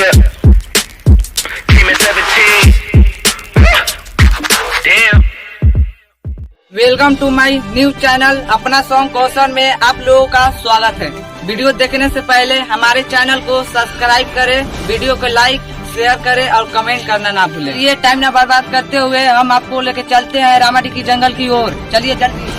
Yeah. Team at 17. Damn. Welcome to my new channel. अपना song कौशल में आप लोगों का स्वागत है। वीडियो देखने से पहले हमारे चैनल को सब्सक्राइब करें, वीडियो को लाइक शेयर करें और कमेंट करना ना भूलें। ये टाइम ना बर्बाद करते हुए हम आपको लेके चलते हैं रामाडी की जंगल की ओर। चलिए जल्दी।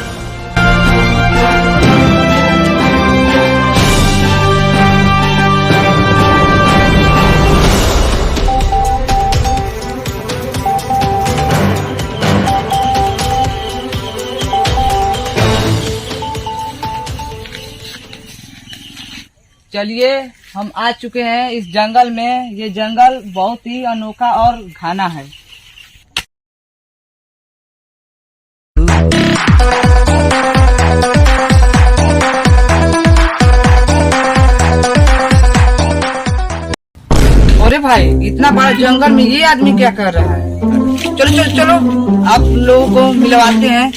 चलिए हम आ चुके हैं इस जंगल में। ये जंगल बहुत ही अनोखा और घना है। अरे भाई, इतना बड़ा जंगल में ये आदमी क्या कर रहा है? चलो चलो चलो, आप लोगों को मिलवाते हैं।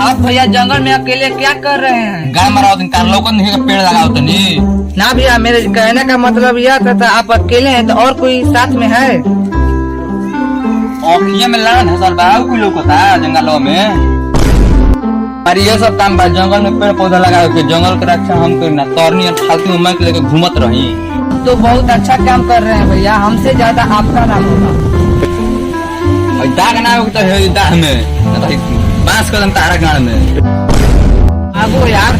आप भैया जंगल में अकेले क्या कर रहे हैं? गाय मराओ दिन कार लोगन नहीं का पेड़ लगाओ तो नहीं ना भैया, मेरे कहने का मतलब यह था आप अकेले हैं तो और कोई साथ में है? औखिया में लान है सर बाबू कोई लोग होता है जंगलों में। और ये सब काम बा जंगल में पेड़ पौधा लगाओ के जंगल के रक्षा हम करना तोरनी और फालतू में माइक लेके घूमत रही। तो बहुत अच्छा काम कर रहे हैं भैया, हमसे ज्यादा आपका नाम होगा। और दाग ना हो तो है दाग में बांस कदम तारा गाड़ में। आगो यार,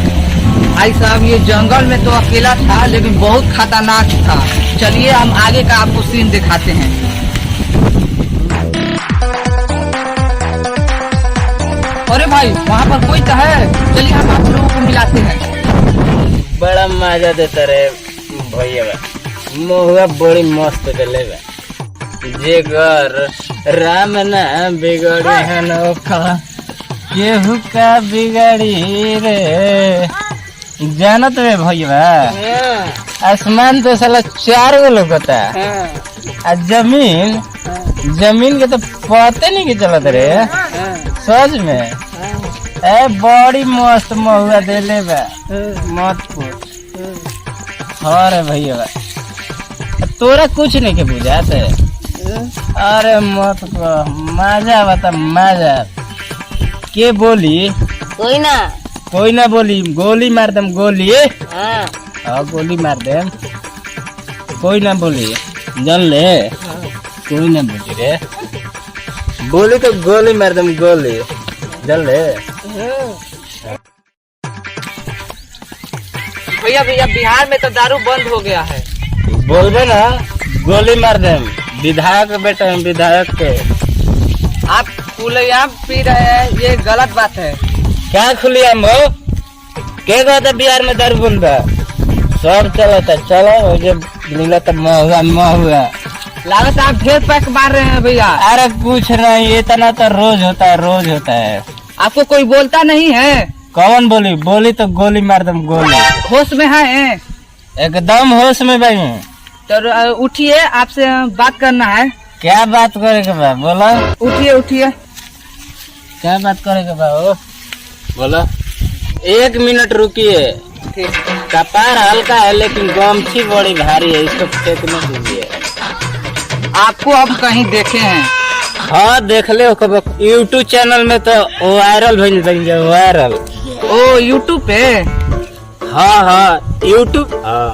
भाई साहब ये जंगल में तो अकेला था लेकिन बहुत खतरनाक था। चलिए हम आगे का आपको सीन दिखाते हैं। अरे भाई, वहाँ पर कोई तो है। चलिए हम आप लोगों को मिलाते हैं। बड़ा मजा देता रे भैया, महुआ बड़ी मस्त डले जे घर राम ना बिगड़े है नौका केहू का बिगड़ी रे। जानत रे भैया, आसमान तो साला 4 गो लोगता है। जमीन के तो पते नहीं के चलत रे सच में। बड़ी मस्त महुआ देले बा, मत पूछ। रे भैया, तोरा कुछ नहीं के बुझाते। अरे मत मजा बता मजा। के बोली? कोई ना बोली। गोली मार दम गोली। हाँ गोली मार दे। कोई ना बोली जान ले। कोई ना बोली रे। बोली तो गोली मार दम गोली जान ले। भैया भैया, बिहार में तो दारू बंद हो गया है। बोलबे ना गोली मार दे। विधायक बेटा विधायक के आप खुलेआम पी रहे हैं, ये गलत बात है। क्या खुलेआम हो? के कहते बिहार में दारू बंद है? सब चलता चलो जब मिला तो महुआ लागत आप ढेर पैक मार रहे हैं भैया। अरे कुछ नहीं, इतना तो रोज होता है। आपको कोई बोलता नहीं है? कौन बोली तो गोली मार दम गोली। होश में है? एकदम होश में भाई। तो उठिए, आपसे बात करना है। क्या बात करे के बा? बोलो। उठिए। क्या बात करे के बा? बोलो। 1 मिनट रुकिए। कपार हल्का है लेकिन गमछी बड़ी भारी है, इसको फेंकने दीजिए। आपको अब कहीं देखे हैं? हाँ देख ले, यूट्यूब चैनल में तो वायरल वायरल। ओ यूट्यूब पे? हाँ यूट्यूब। हाँ।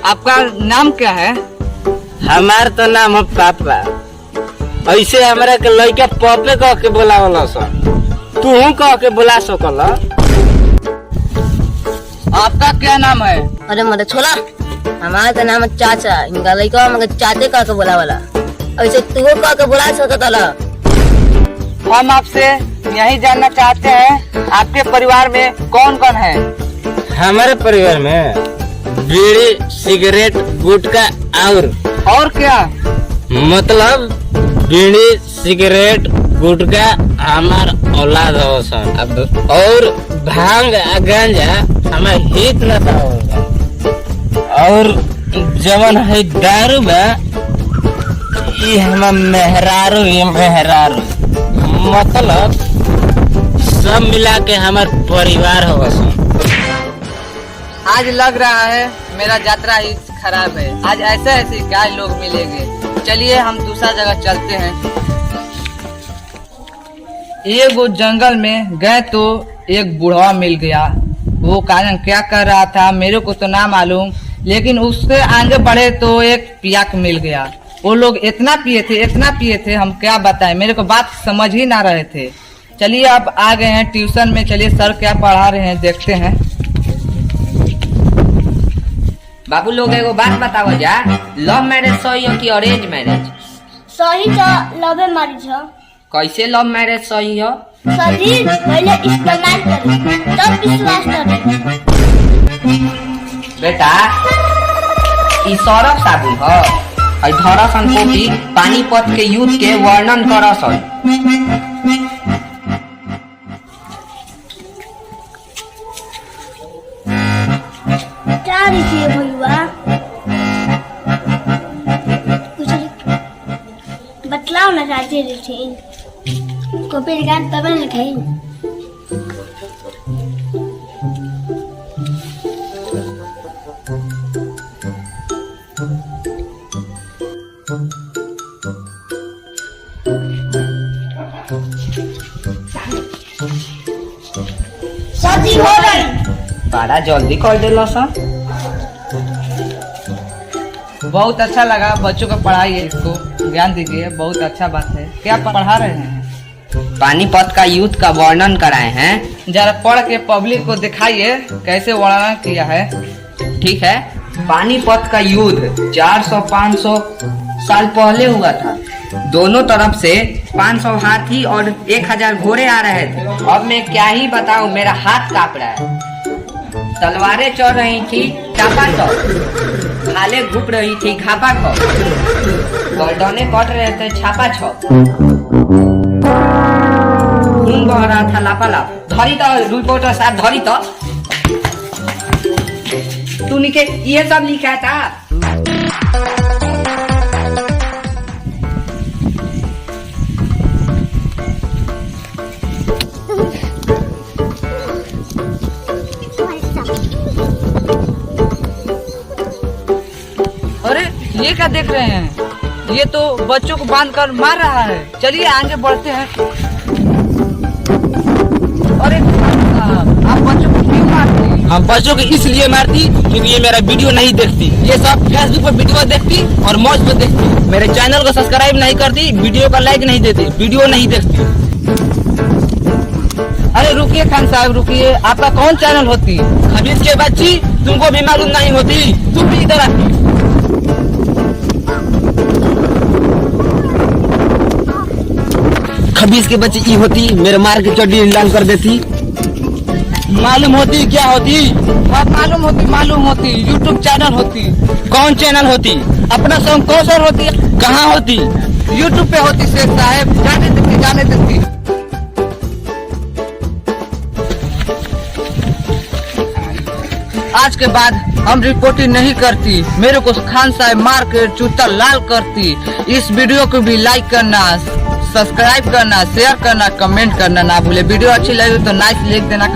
आपका नाम क्या है? हमार तो नाम है पापा। ऐसे हमरा के लड़का पपे कह के बोलावला सा, तू कह के बुला सकला। आपका क्या नाम है? अरे मत छोला, हमारा तो नाम है चाचा। इनका लड़का हमके चाचे कह के बोलावला, ऐसे तू कह के बुला सकला। हम आपसे यही जानना चाहते हैं, आपके परिवार में कौन कौन है? हमारे परिवार में बीड़ी सिगरेट गुटखा और क्या? मतलब बीड़ी सिगरेट गुटखा हमार औलाद हो सन। और भांग गांजा हमार हित न होगा। और जवन है दारू बा ये हमार मेहरारू। मतलब सब मिला के हमार परिवार होगा सन। आज लग रहा है मेरा यात्रा ही खराब है। आज ऐसे ऐसे क्या लोग मिलेंगे। चलिए हम दूसरा जगह चलते हैं। एक वो जंगल में गए तो एक बूढ़ा मिल गया। वो कारण क्या कर रहा था मेरे को तो ना मालूम, लेकिन उससे आगे बढ़े तो एक पियाक मिल गया। वो लोग इतना पिए थे हम क्या बताएं, मेरे को बात समझ ही ना रहे थे। चलिए अब आ गए हैं ट्यूशन में। चलिए सर क्या पढ़ा रहे हैं देखते हैं। बाबू लोग एगो बात बताओ जा, लव मैरिज सही हो कि अरेंज मैरिज? सही तो लव मैरिज हो। कैसे लव मैरिज सही हो? शरीर पहले इस्तेमाल करें तब विश्वास करें। बेटा ई सरफ साबुन हो, धरसन कॉपी पानीपत के युद्ध के वर्णन करसन। क्या लिखिए भैया? कुछ बतलाओ ना कैसे लिखे। कॉपी निकाल तब न लिखे। शादी हो गई। बड़ा जल्दी कर दिलो सर। बहुत अच्छा लगा, बच्चों को पढ़ाइए, इसको ज्ञान दीजिए, बहुत अच्छा बात है। क्या पढ़ा रहे हैं? पानीपत का युद्ध का वर्णन कराए हैं। जरा पढ़ के पब्लिक को दिखाइए कैसे वर्णन किया है। ठीक है। पानीपत का युद्ध 400-500 साल पहले हुआ था। दोनों तरफ से 500 हाथी और 1000 घोड़े आ रहे थे। अब मैं क्या ही बताऊं, मेरा हाथ कांप रहा है। तलवारें चल रही थी टापा चौक, भाले घूप रही थी घापा खो, गर्दने कट रहे थे छापा छप, खून बह रहा था लापालाप। धरी तो रिपोर्टर साहब, धरी तो तू निके ये सब लिखा था। अरे ये क्या देख रहे हैं? ये तो बच्चों को बांध कर मार रहा है। चलिए आगे बढ़ते हैं। अरे आप बच्चों को क्यों मारते हैं? हम बच्चों को इसलिए मारती क्योंकि ये मेरा वीडियो नहीं देखती। ये सब फेसबुक पर वीडियो देखती और मौज पर देखती। मेरे चैनल को सब्सक्राइब नहीं करती, वीडियो का लाइक नहीं देती, वीडियो नहीं देखती। अरे रुकिए खान साहब रुकिए, आपका कौन चैनल होती? खबीज के बच्ची, तुमको भी मालूम नहीं होती, तुम भी इधर आती। खबीज के बच्ची ई होती, मेरे मार के चड्डी लाल कर देती। मालूम होती क्या होती? आप मालूम होती यूट्यूब चैनल होती। कौन चैनल होती? अपना सॉन्ग कौशल होती। कहाँ होती? यूट्यूब पे होती शेख साहब, जाने देती। आज के बाद हम रिपोर्टिंग नहीं करती। मेरे को खान साहब मार के जूता लाल करती। इस वीडियो को भी लाइक करना, सब्सक्राइब करना, शेयर करना, कमेंट करना ना भूले। वीडियो अच्छी लगे तो नाइस लिख देना।